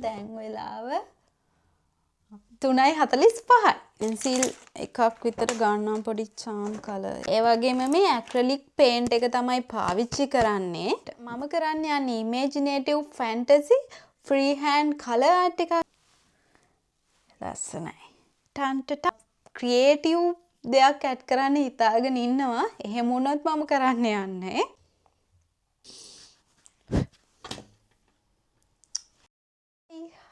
දැන් වෙලාව 3:45. පෙන්සිල් එකක් විතර ගන්නම් පොඩි charm color. ඒ වගේම මේ acrylic paint එක තමයි පාවිච්චි කරන්නේ. මම කරන්න යන්නේ imaginative fantasy freehand color art එකක්. ලස්සනයි. ටන්ටට creative දෙයක් ඇඩ් කරන්න හිතාගෙන ඉන්නවා. එහෙම වුණොත් මම කරන්න යන්නේ.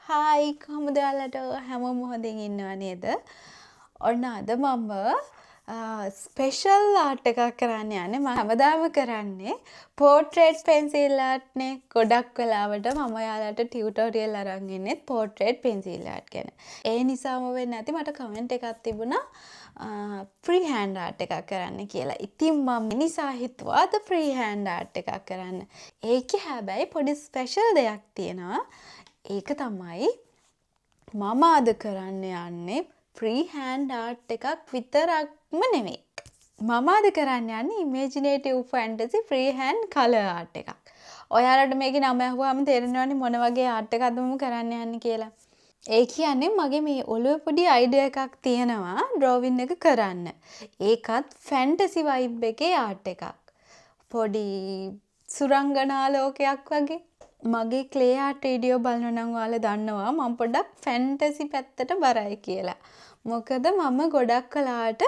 හායි කොහොමද ඔයාලට හැමෝම හොඳින් ඉන්නව නේද? ඔන්න අද මම ස්පෙෂල් ආර්ට් එකක් කරන්න යන්නේ. මම හැමදාම කරන්නේ පෝර්ට්‍රේට් පෙන්සිල් ආර්ට් නේ. ගොඩක් වෙලාවට මම ඔයාලට ටියුටෝරියල් අරන් ඉන්නේ පෝර්ට්‍රේට් පෙන්සිල් ආර්ට් ගැන. ඒ නිසාම වෙන්නේ නැති මට කමෙන්ට් එකක් තිබුණා ෆ්‍රී හෑන්ඩ් ආර්ට් එකක් කරන්න කියලා. ඉතින් මම නිසා හිතුවා අද ෆ්‍රී හෑන්ඩ් ආර්ට් එකක් කරන්න. ඒකේ හැබැයි පොඩි ස්පෙෂල් දෙයක් තියෙනවා. ඒක තමයි මම අද කරන්න යන්නේ ෆ්‍රී හෑන්ඩ් ආර්ට් එකක් විතරක්ම නෙමෙයි. මම අද කරන්න යන්නේ imaginative fantasy free hand colour art එකක්. ඔයාලට මේකේ නම අහුවාම තේරෙනවනේ මොන වගේ ආර්ට් එකක්ද මම කරන්න යන්නේ කියලා. ඒ කියන්නේ මගේ මේ ඔළුවේ පොඩි අයිඩියා එකක් තියෙනවා ඩ්‍රෝවින් එක කරන්න. ඒකත් ෆැන්ටසි වයිබ් එකේ ආර්ට් එකක්. පොඩි සුරංගනා ලෝකයක් වගේ. මගේ ක්ලේ ආර්ට් වීඩියෝ බලනවා නම් ඔයාලා දන්නවා මම පොඩ්ඩක් ෆැන්ටසි පැත්තට බරයි කියලා. මොකද මම ගොඩක් කලාට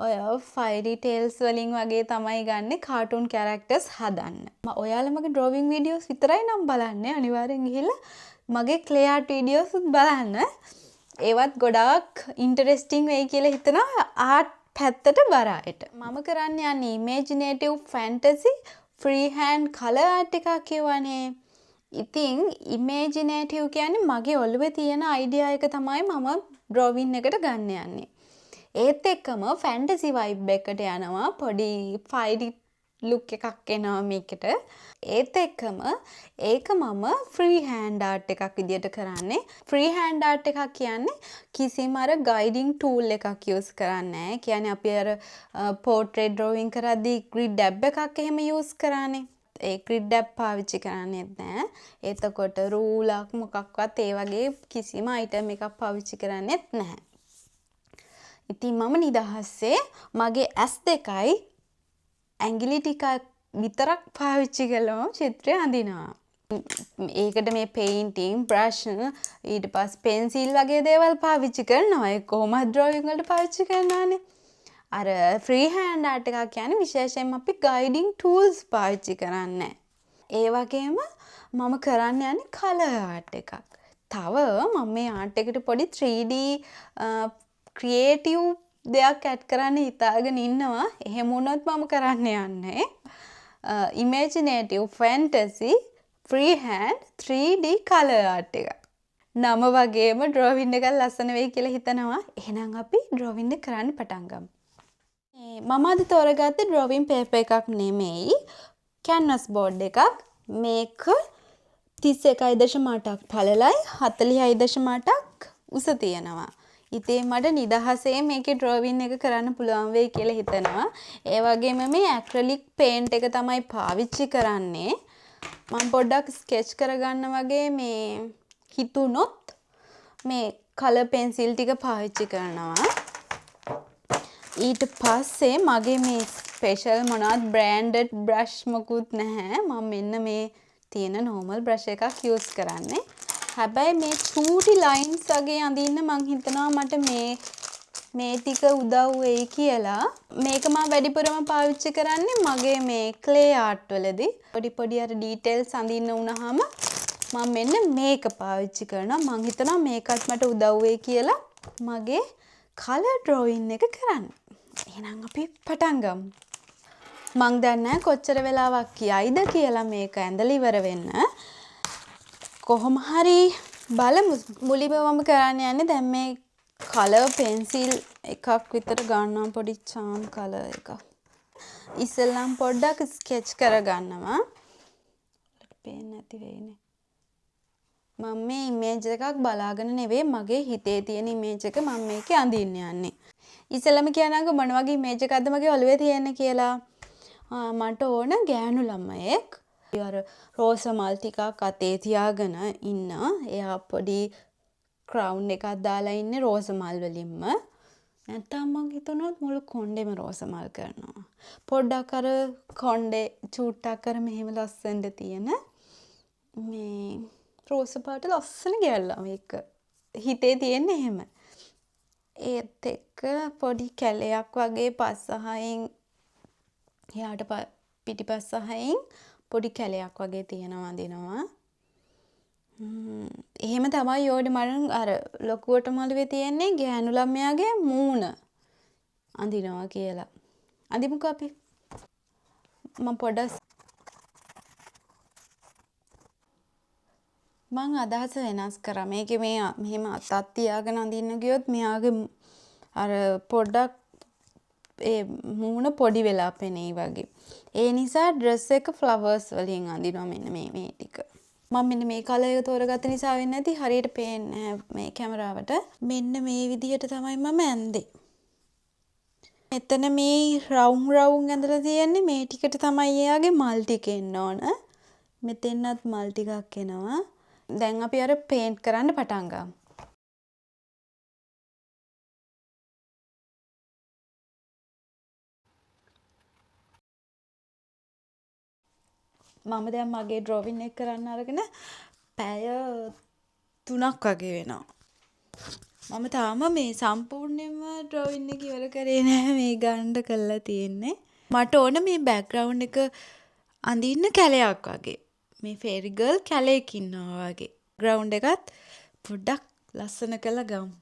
ඔය ෆයිරි ටේල්ස් වලින් වගේ තමයි ගන්නෙ කාටුන් කැරක්ටර්ස් හදන්න. ඔයාලා මගේ ඩ්‍රෝවිං වීඩියෝස් විතරයි නම් බලන්නේ. අනිවාර්යෙන් ගිහිල්ලා මගේ ක්ලේ ආර්ට් වීඩියෝස් බලන්න. ඒවත් ගොඩාක් ඉන්ටරෙස්ටිං වෙයි කියලා හිතනවා ආර්ට් පැත්තට බරයිට. මම කරන්න යන්නේ imaginative fantasy free hand colour art එකක් කියවනේ. ඉතින් ඉමේජිනේටිව් කියන්නේ මගේ ඔළුවේ තියෙන අයිඩියා එක තමයි මම ඩ්‍රෝවින් එකට ගන්න යන්නේ. ඒත් එක්කම ෆැන්ටසි වයිබ් එකට යනවා පොඩි ෆයිරි ලුක් එකක් එනවා මේකට. ඒත් එක්කම ඒක මම ෆ්‍රී හෑන්ඩ් ආර්ට් එකක් විදියට කරන්නේ. ෆ්‍රී හෑන්ඩ් ආර්ට් එකක් කියන්නේ කිසිම අර ගයිඩින් ටූල් එකක් යූස් කරන්නේ නැහැ. කියන්නේ අපි අර පෝර්ට්‍රේට් ඩ්‍රෝවින් කරද්දී ග්‍රිඩ් ඩැබ් එකක් එහෙම යූස් කරානේ. ඒ ග්‍රිඩ් ඩැබ් පාවිච්චි කරන්නේත් නැහැ. එතකොට රූලක් මොකක්වත් ඒ වගේ කිසිම අයිටම් එකක් පාවිච්චි කරන්නේත් නැහැ. ඉතින් මම නිදහසේ මගේ ඇස් දෙකයි ඇඟිලි ටික විතරක් පාවිච්චි කළාම චිත්‍රය අඳිනවා. ඒකට මේ පේන්ටිං, බ්‍රෂ්, ඊට පස්සේ පෙන්සිල් වගේ දේවල් පාවිච්චි කරනවා. ඒ කොහොමද ඩ්‍රෝවිං වලට පාවිච්චි කරනවානේ. අර ෆ්‍රී හෑන්ඩ් ආර්ට් එකක් කියන්නේ විශේෂයෙන්ම අපි ගයිඩින් ටූල්ස් පාවිච්චි කරන්නේ. ඒ වගේම මම කරන්න යන්නේ කලර් ආර්ට් එකක්. තව මම මේ ආර්ට් එකට පොඩි 3D ක්‍රියේටිව් දෙයක් ඇඩ් කරන්න හිතාගෙන ඉන්නවා. එහෙම වුණොත් මම කරන්න යන්නේ imaginative fantasy free hand 3D colour art එකක්. නම වගේම ඩ්‍රෝවින් එකක් ලස්සන වෙයි කියලා හිතනවා. එහෙනම් අපි ඩ්‍රෝවින් එක කරන්න පටන් ගමු. මම අද තෝරගත්තේ ඩ්‍රෝවින් පේපර් එකක් නෙමෙයි කැන්වස් බෝඩ් එකක්. මේක 31.8ක් පළලයි 46.8ක් උස තියෙනවා. ඉතින් මට නිදහසේ මේකේ ඩ්‍රෝවින් එක කරන්න පුළුවන් වෙයි කියලා හිතනවා. ඒ වගේම මේ ඇක්‍රලික් පේන්ට් එක තමයි පාවිච්චි කරන්නේ. මම පොඩ්ඩක් ස්කෙච් කරගන්න වගේ මේ හිතුනොත් මේ කලර් පෙන්සිල් ටික පාවිච්චි කරනවා. ඊට පස්සේ මගේ මේ ස්පෙෂල් මොනවත් බ්‍රෑන්ඩඩ් බ්‍රෂ් මොකුත් නැහැ. මම මෙන්න මේ තියෙන නෝමල් බ්‍රෂ් එකක් යූස් කරන්නේ. හැබැයි මේ චූටි ලයින්ස් වගේ අඳින්න මං හිතනවා මට මේ ටික උදව් වෙයි කියලා. මේක මම වැඩිපුරම පාවිච්චි කරන්නේ මගේ මේ ක්ලේ ආර්ට් වලදී. පොඩි අර ඩීටේල්ස් අඳින්න වුණාම මම මෙන්න මේක පාවිච්චි කරනවා. මං හිතනවා මේකත් මට උදව් වෙයි කියලා මගේ කලර් ඩ්‍රෝවින් එක කරන්න. එහෙනම් අපි පටන් ගමු. මං දන්නේ කොච්චර වෙලාවක් කියයිද කියලා මේක ඇඳලා ඉවර වෙන්න. කොහොම හරි බලමු. මුලින්ම මම කරන්න යන්නේ දැන් මේ කලර් පෙන්සිල් එකක් විතර ගන්නවා පොඩි charm color එකක්. ඉස්සෙල්ලම පොඩ්ඩක් ස්කෙච් කරගන්නවා. පේන්නේ නැති වෙයිනේ. මම මේ ඉමේජ් එකක් බලාගෙන නෙවෙයි මගේ හිතේ තියෙන ඉමේජ් එක මම මේකේ අඳින්න යන්නේ. ඉස්සෙල්ලාම කියනනම් මොන වගේ ඉමේජ් එකක්ද මගේ ඔළුවේ තියෙන්නේ කියලා. මට ඕන ගෑනු ළමයෙක් අර රෝස මල් ටිකක් අතේ තියාගෙන ඉන්න. එයා පොඩි ක්‍රවුන් එකක් දාලා ඉන්නේ රෝස මල් වලින්ම. නැත්තම් මං හිතනොත් මුළු කොණ්ඩෙම රෝස මල් කරනවා. පොඩ්ඩක් අර කොණ්ඩේ චූට්ටක් අර මෙහෙම ලස්සනට තියෙන මේ රෝස පාට ලස්සන ගැල්ලම එක. හිතේ තියෙන්නේ එහෙම. ඒත් එක්ක පොඩි කැලයක් වගේ පස්සහයින් එයාට පිටිපස්සහයින් පොඩි කැලයක් වගේ තියෙනවා අඳිනවා. එහෙම තමයි ඕඩි මට අර ලොකුවට මළුවේ තියෙන්නේ ගෑනු ළමයාගේ මූණ අඳිනවා කියලා. අඳිමුකෝ අපි. මම මං අදහස වෙනස් කරා. මේකේ මේ මෙහෙම අතක් තියාගෙන අඳින්න ගියොත් මෙයාගේ අර පොඩ්ඩක් ඒ මූණ පොඩි වෙලා පෙනෙයි වගේ. ඒ නිසා ඩ්‍රෙස් එක ෆ්ලවර්ස් වලින් අඳිනවා මෙන්න මේ ටික. මම මෙන්න මේ කලර් එක තෝරගත්ත නිසා වෙන්නේ නැති හරියට පේන්නේ මේ කැමරාවට. මෙන්න මේ විදිහට තමයි මම ඇඳේ. මෙතන මේ රවුම් ඇඳලා තියෙන්නේ මේ ටිකට තමයි එයාගේ මල් ටික එන්න ඕන. මෙතෙන්වත් මල් ටිකක් එනවා. දැන් අපි අර පේන්ට් කරන්න පටන් ගමු. මම දැන් මගේ ඩ්‍රොවින් එක කරන්න අරගෙන පැය 3ක් වගේ වෙනවා. මම තාම මේ සම්පූර්ණයෙන්ම ඩ්‍රොවින් එක ඉවර කරේ නැහැ. මේ ගන්න කරලා තියෙන්නේ. මට ඕන මේ බෑග්ග්‍රවුන්ඩ් එක අඳින්න කැලයක් වගේ. මේ ෆේරි ගර්ල් කැලේක ඉන්නවා වගේ. ග්‍රවුන්ඩ් එකත් පොඩ්ඩක් ලස්සන කරලා ගමු.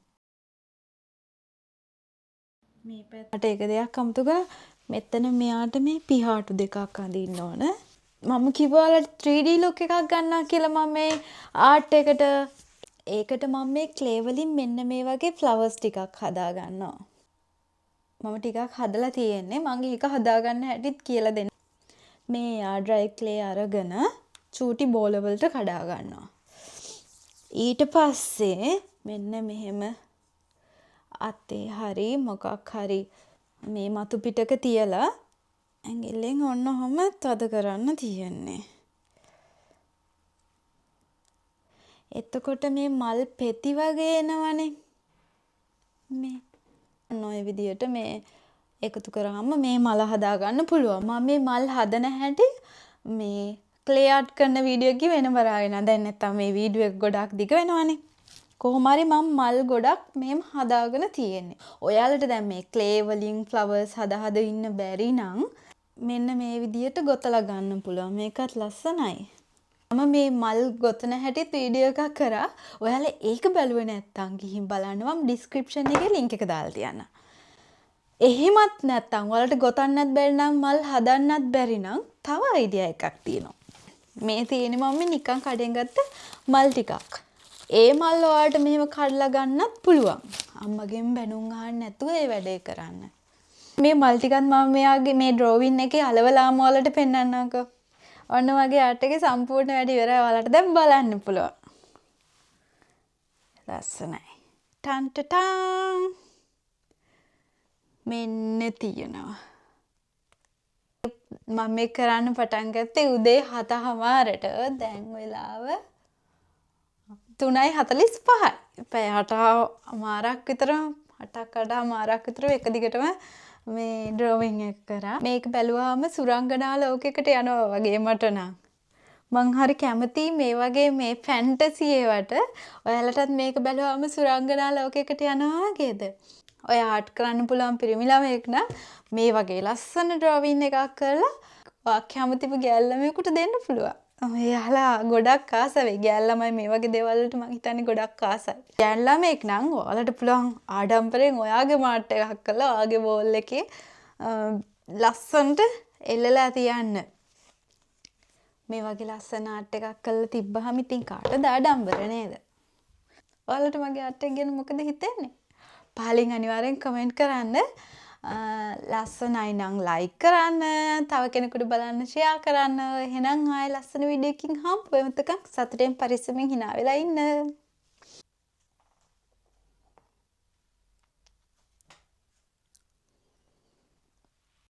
මේ පැත්තට එක දෙයක් අමුතු කරා. මෙතන මෙයාට මේ පිහාටු දෙකක් අඳින්න ඕන. මම කිව්වා ඔයාලට 3D ලුක් එකක් ගන්නවා කියලා මම මේ ආර්ට් එකට. ඒකට මම මේ ක්ලේ වලින් මෙන්න මේ වගේ ෆ්ලවර්ස් ටිකක් හදා ගන්නවා. මම ටිකක් හදලා තියෙන්නේ. මම ඒක හදාගන්න හැටිත් කියලා දෙන්න. මේ ඩ්‍රයි ක්ලේ අරගෙන චූටි බෝල වලට කඩා ගන්නවා. ඊට පස්සේ මෙන්න මෙහෙම අතේ හරි මොකක් හරි මේ මතු පිටක තියලා ඇඟිල්ලෙන් ඔන්න ඔහොම තද කරන්න තියෙන්නේ. එතකොට මේ මල් පෙති වගේ එනවනේ. මේ ඔය විදියට මේ එකතු කරාම මේ මල හදා ගන්න පුළුවන්. මම මේ මල් හදන හැටි මේ ක්ලේ ආර්ට් කරන වීඩියෝ එකේ වෙනම රාගෙන දැන් නැත්තම් මේ වීඩියෝ එක ගොඩක් දිග වෙනවනේ. කොහොම හරි මම මල් ගොඩක් මෙහෙම හදාගෙන තියෙන්නේ. ඔයාලට දැන් මේ ක්ලේ වලින් ෆ්ලවර්ස් හදා ඉන්න බැරි නම් මෙන්න මේ විදියට ගොතලා ගන්න පුළුවන්. මේකත් ලස්සනයි. මම මේ මල් ගොතන හැටිත් වීඩියෝ එකක් කරා. ඔයාලා ඒක බැලුවේ නැත්තම් ගිහින් බලන්න. මම ඩිස්ක්‍රිප්ෂන් එකේ link එක දාලා තියන්නම්. එහෙමත් නැත්තම් ඔයාලට ගොතන්නත් බැරි නම් මල් හදන්නත් බැරි නම් තව අයිඩියා එකක් තියෙනවා. මේ තියෙන්නේ මම නිකන් කඩෙන් ගත්ත මල් ටිකක්. ඒ මල් ඔයාලට මෙහෙම කඩලා ගන්නත් පුළුවන්. අම්මගෙන් බැනුම් අහන්න නැතුව ඒ වැඩේ කරන්න. මේ මල් ටිකත් මම මෙයාගේ මේ ඩ්‍රෝවින් එකේ අලවලාම ඔයාලට පෙන්නන්නම්කෝ. ඔන්න මගේ ආර්ට් එකේ සම්පූර්ණ වැඩ ඉවරයි. ඔයාලට දැන් බලන්න පුළුවන්. ලස්සනයි. ටන් ටටන්. මෙන්න තියෙනවා. මම මේ කරන්න පටන් ගත්තේ උදේ 7:00ට. දැන් වෙලාව 3:45යි. පැය 8:00මාරක් විතර 8:30මාරක් විතර එක දිගටම මේ ඩ්‍රෝවින් එක කරා. මේක බැලුවාම සුරංගනා ලෝකයකට යනවා වගේ මට නම්. මං හරි කැමතියි මේ වගේ මේ ෆැන්ටසි ඒවට. ඔයාලටත් මේක බැලුවාම සුරංගනා ලෝකයකට යනවා වගේද? ඔය ආර්ට් කරන්න පුළුවන් පිරිමි ළමයෙක් නම් මේ වගේ ලස්සන ඩ්‍රෝවින් එකක් කරලා ඔයා කැමතිම ගෑල් ළමයෙකුට දෙන්න පුළුවන්. එයාලා ගොඩක් ආසයි. ගෑල් ළමයි මේ වගේ දේවල් වලට මං හිතන්නේ ගොඩක් ආසයි. ගෑල් ළමයෙක් නම් ඔයාලට පුළුවන් ආඩම්බරෙන් ඔයාගේ මාට් එකක් කරලා ඔයාගේ වෝල් එකේ ලස්සනට එල්ලලා තියන්න. මේ වගේ ලස්සන ආර්ට් එකක් කරලා තිබ්බහම ඉතින් කාටද ආඩම්බර නේද? ඔයාලට මගේ ආර්ට් එක ගැන මොකද හිතෙන්නේ? පහලින් අනිවාර්යෙන් කමෙන්ට් කරන්න. ලස්සනයි නම් ලයික් කරන්න. තව කෙනෙකුට බලන්න ෂෙයා කරන්න. එහෙනම් ආයෙ ලස්සන වීඩියෝ එකකින් හම්බ වෙමු. සතුටෙන් පරිස්සමෙන් hina වෙලා ඉන්න.